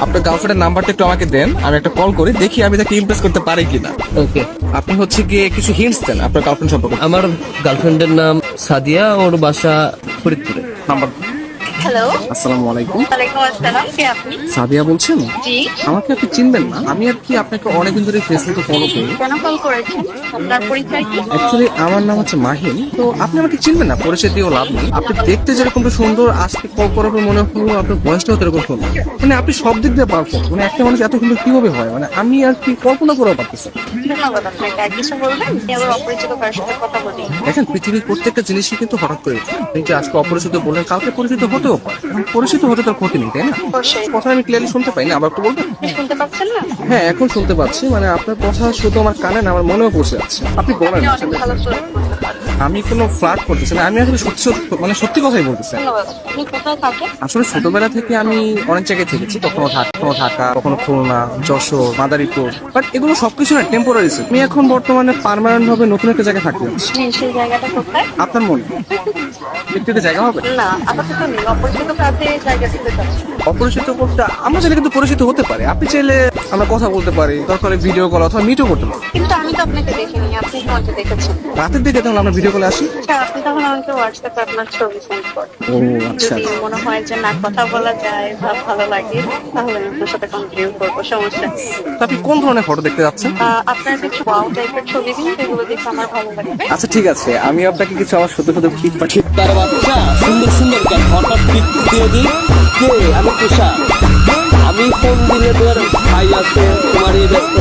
আপনার গার্লফ্রেন্ডের নাম্বারটা একটু আমাকে দেন, আমি একটা কল করি, দেখি আমি তাকে ইমপ্রেস করতে পারি কিনা। ওকে। আপনি হচ্ছে গিয়ে কিছু হিন্টস দেন আপনার গার্লফ্রেন্ড সম্পর্কে। আমার গার্লফ্রেন্ডের নাম সাদিয়া, ওর বাসা ফরিদপুরে। নাম্বার। হ্যালো, আসসালামু আলাইকুম। ওয়ালাইকুম আসসালাম। কে আপনি? সাদিয়া বলছেন? জি। আমাকে আপনি চিনবেন না, আমি আর কি আপনাকে অনেকদিন ধরে ফেসবুকে ফলো করি। কেন কল করেছেন? আপনার পরিচয় কি? অ্যাকচুয়ালি আমার নাম হচ্ছে মাহিন, তো আপনি আমাকে চিনবেন না, পরিচয় দিয়েও লাভ নেই। আপনি দেখতে যেরকম সুন্দর, আজকে কল করার পর মনে হলো আপনার বয়সটাও এরকম সুন্দর। মানে আপনি সব দিক দিয়ে পারফেক্ট। মানে একটা মানুষ এত সুন্দর কিভাবে হয়, মানে আমি আর কি কল্পনা করেও পারতেছি না। ধন্যবাদ আপনাকে। আর কিছু বলবেন? আমি আবার অপরিচিত কারোর সাথে কথা বলি। দেখেন, পৃথিবীর প্রত্যেকটা জিনিসই কিন্তু হঠাৎ করে হয়। আপনি যে আজকে অপরিচিত বললেন, কালকে পরিচিত হতেও পারে। এখন পরিচিত হতে তার ক্ষতি নেই, তাই না? অবশ্যই। কথা আমি ক্লিয়ারলি শুনতে পাই না, আবার একটু বলবেন? শুনতে পাচ্ছেন না? হ্যাঁ, এখন শুনতে পাচ্ছি। মানে আপনার কথা শুধু আমার কানে না, আমার মনেও পৌঁছে যাচ্ছে। আপনি বলেন আপনি অনেক আসলে। ভালো ফ্লার্ট করতে পারেন। আমি কোনো ফ্লার্ট করতেছি না, আমি আসলে মানে সত্যি কথাই বলতেছি। ধন্যবাদ। আপনি কোথায় থাকেন? আসলে ছোটবেলা থেকে আমি অনেক জায়গায় থেকেছি, কখনো ঢাকা, কখনো খুলনা, যশোর, মাদারীপুর। বাট এগুলো সবকিছু না টেম্পোরারি। আমি এখন বর্তমানে পার্মানেন্ট ভাবে নতুন একটা জায়গায় থাকতে যাচ্ছি। সেই জায়গাটা কোথায়? আপনার মনে একটু একটা জায়গা হবে? না, আপাতত নেই। অপরিচিত কাজে জায়গা দিতে চাচ্ছি। অপরিচিত করতে আমরা চাইলে কিন্তু পরিচিত হতে পারে। আপনি চাইলে আমরা কথা বলতে পারি, দরকার হলে ভিডিও কল অথবা মিটও করতে পারি। কিন্তু আমি তো আপনাকে দেখিনি, আপনি তো আমাকে দেখেছেন। রাতের দিকে তাহলে আমরা ভিডিও কলে আসি। আচ্ছা, আপনি তখন আমাকে হোয়াটসঅ্যাপে আপনার ছবি সেন্ড করেন। ও আচ্ছা। যদি মনে হয় যে না, কথা বলা যায় বা ভালো লাগে, তাহলে আমি আপনার সাথে কন্টিনিউ করবো, সমস্যা নেই। তো আপনি কোন ধরনের ফটো দেখতে যাচ্ছেন? আপনার কিছু ওয়াও টাইপের ছবি দিন, যেগুলো দেখে আমার ভালো লাগবে। আচ্ছা ঠিক আছে, আমি আপনাকে কিছু আমার সত্য সত্য পিক পাঠিয়ে। তার বাচ্চা সুন্দর সুন্দর গান হঠাৎ পিক দিয়ে দিই। কে? আমি তুষার। আমি ফোন দিলে তোর ভাই আছে, তোমার এই ব্যস্ত